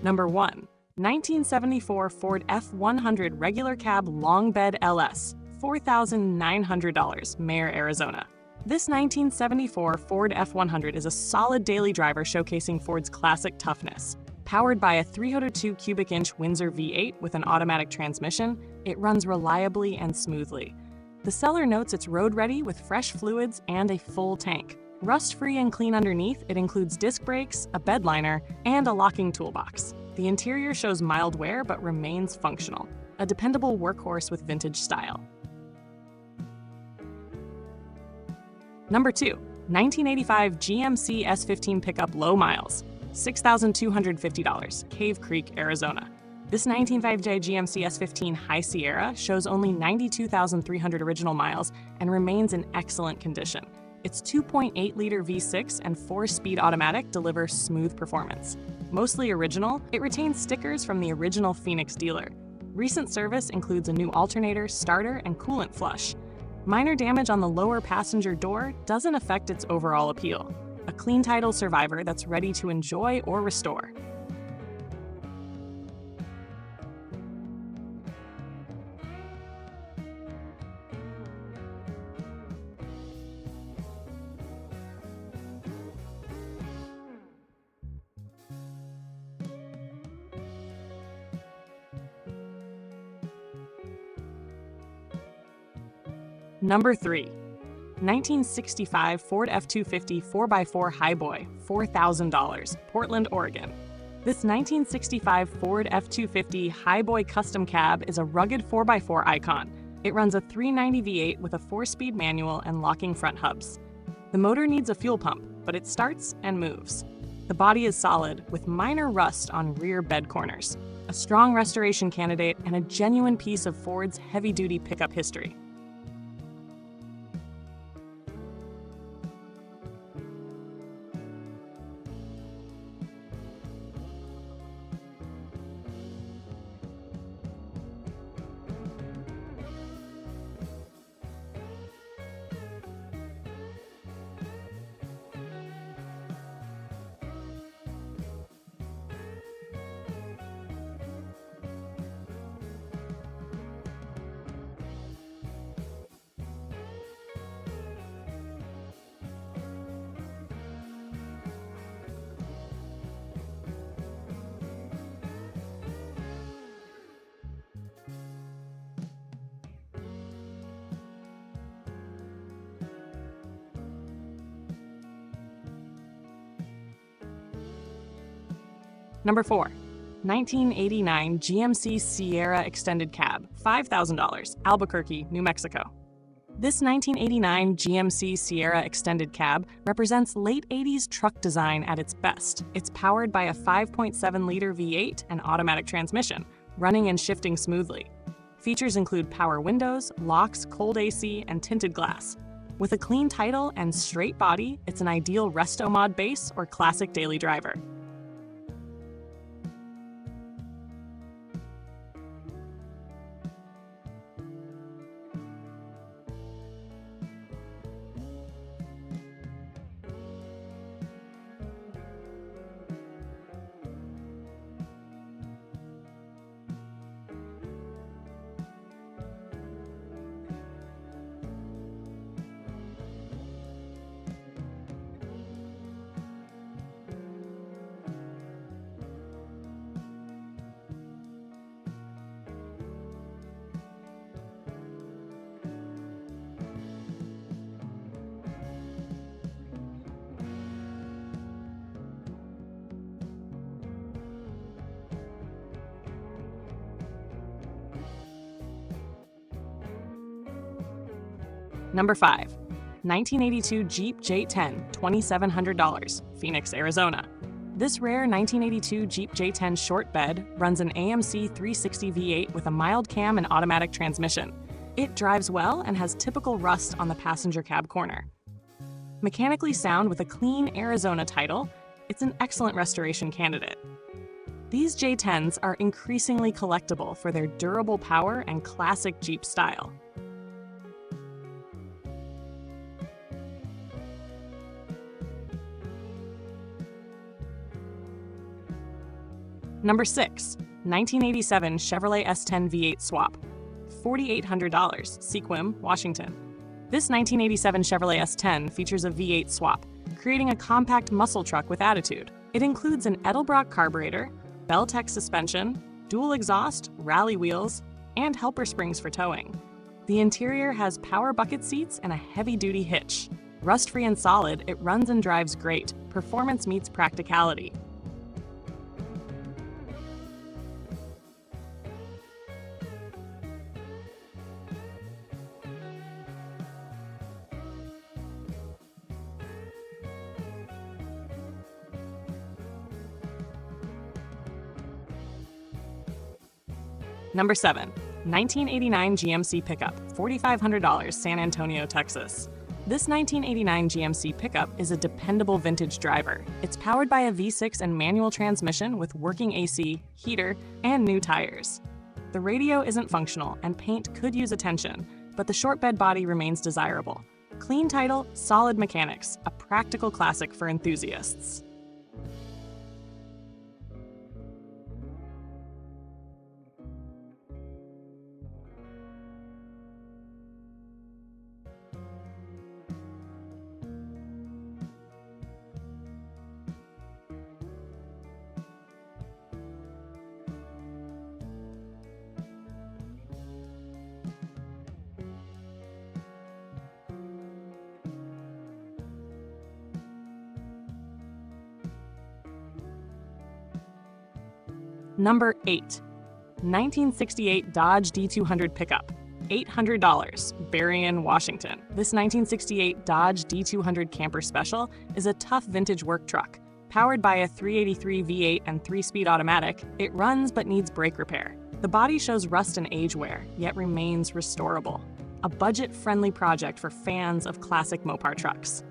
Number 1. 1974 Ford F100 Regular Cab Long Bed LS, $4,900, Mayer, Arizona. This 1974 Ford F100 is a solid daily driver showcasing Ford's classic toughness. Powered by a 302 cubic inch Windsor V8 with an automatic transmission, it runs reliably and smoothly. The seller notes it's road-ready with fresh fluids and a full tank. Rust-free and clean underneath, it includes disc brakes, a bed liner, and a locking toolbox. The interior shows mild wear but remains functional, a dependable workhorse with vintage style. Number 2. 1985 GMC S15 Pickup Low Miles, $6,250, Cave Creek, Arizona. This 1985 GMC S15 High Sierra shows only 92,300 original miles and remains in excellent condition. Its 2.8-liter V6 and 4-speed automatic deliver smooth performance. Mostly original, it retains stickers from the original Phoenix dealer. Recent service includes a new alternator, starter, and coolant flush. Minor damage on the lower passenger door doesn't affect its overall appeal. A clean title survivor that's ready to enjoy or restore. Number 3. 1965 Ford F250 4x4 Highboy, $4,000, Portland, Oregon. This 1965 Ford F250 Highboy Custom Cab is a rugged 4x4 icon. It runs a 390 V8 with a 4-speed manual and locking front hubs. The motor needs a fuel pump, but it starts and moves. The body is solid, with minor rust on rear bed corners. A strong restoration candidate and a genuine piece of Ford's heavy-duty pickup history. Number 4. 1989 GMC Sierra Extended Cab, $5,000, Albuquerque, New Mexico. This 1989 GMC Sierra Extended Cab represents late 80s truck design at its best. It's powered by a 5.7-liter V8 and automatic transmission, running and shifting smoothly. Features include power windows, locks, cold AC, and tinted glass. With a clean title and straight body, it's an ideal resto mod base or classic daily driver. Number 5. 1982 Jeep J10, $2,700, Phoenix, Arizona. This rare 1982 Jeep J10 short bed runs an AMC 360 V8 with a mild cam and automatic transmission. It drives well and has typical rust on the passenger cab corner. Mechanically sound with a clean Arizona title, it's an excellent restoration candidate. These J10s are increasingly collectible for their durable power and classic Jeep style. Number 6. 1987 Chevrolet S10 V8 Swap. $4,800, Sequim, Washington. This 1987 Chevrolet S10 features a V8 swap, creating a compact muscle truck with attitude. It includes an Edelbrock carburetor, Bell-Tech suspension, dual exhaust, rally wheels, and helper springs for towing. The interior has power bucket seats and a heavy-duty hitch. Rust-free and solid, it runs and drives great. Performance meets practicality. Number 7. 1989 GMC Pickup, $4,500, San Antonio, Texas. This 1989 GMC Pickup is a dependable vintage driver. It's powered by a V6 and manual transmission with working AC, heater, and new tires. The radio isn't functional and paint could use attention, but the short bed body remains desirable. Clean title, solid mechanics, a practical classic for enthusiasts. Number 8. 1968 Dodge D200 Pickup, $800, Burien, Washington. This 1968 Dodge D200 Camper Special is a tough vintage work truck. Powered by a 383 V8 and 3-speed automatic, it runs but needs brake repair. The body shows rust and age wear, yet remains restorable. A budget-friendly project for fans of classic Mopar trucks.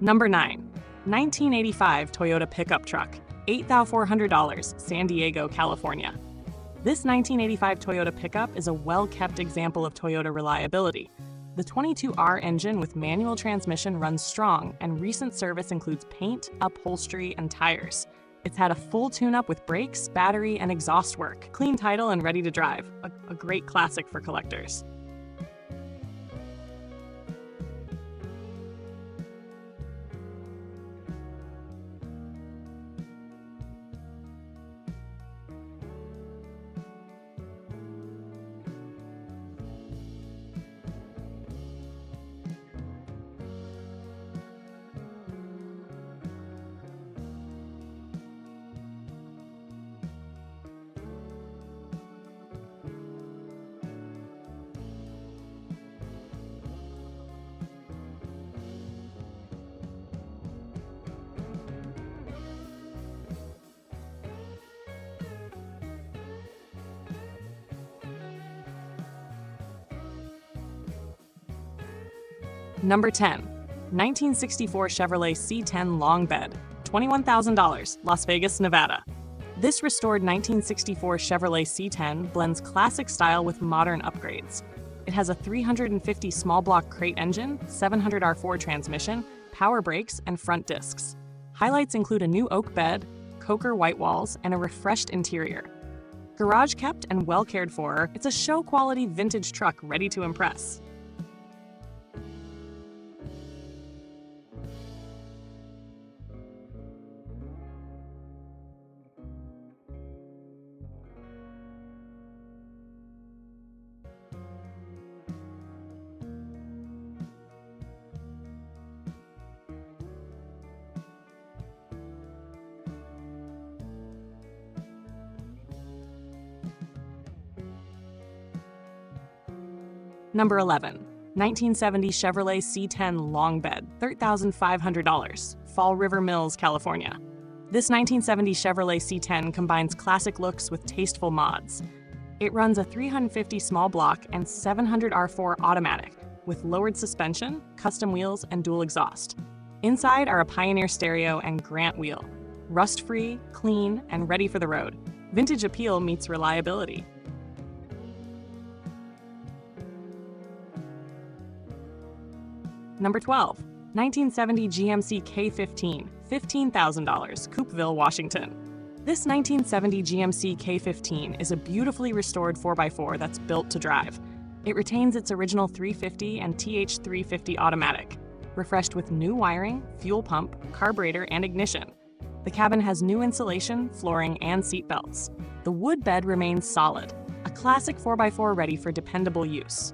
Number 9. 1985 Toyota Pickup Truck, $8,400, San Diego, California. This 1985 Toyota Pickup is a well-kept example of Toyota reliability. The 22R engine with manual transmission runs strong, and recent service includes paint, upholstery, and tires. It's had a full tune-up with brakes, battery, and exhaust work. Clean title and ready to drive, a great classic for collectors. Number 10. 1964 Chevrolet C10 Long Bed, $21,000, Las Vegas, Nevada. This restored 1964 Chevrolet C10 blends classic style with modern upgrades. It has a 350 small block crate engine, 700 R4 transmission, power brakes, and front discs. Highlights include a new oak bed, Coker white walls, and a refreshed interior. Garage kept and well cared for, it's a show-quality vintage truck ready to impress. Number 11. 1970 Chevrolet C10 Long Bed, $13,500, Fall River Mills, California. This 1970 Chevrolet C10 combines classic looks with tasteful mods. It runs a 350 small block and 700 R4 automatic with lowered suspension, custom wheels, and dual exhaust. Inside are a Pioneer stereo and Grant wheel. Rust-free, clean, and ready for the road. Vintage appeal meets reliability. Number 12. 1970 GMC K15, $15,000, Coupeville, Washington. This 1970 GMC K15 is a beautifully restored 4x4 that's built to drive. It retains its original 350 and TH350 automatic, refreshed with new wiring, fuel pump, carburetor, and ignition. The cabin has new insulation, flooring, and seat belts. The wood bed remains solid, a classic 4x4 ready for dependable use.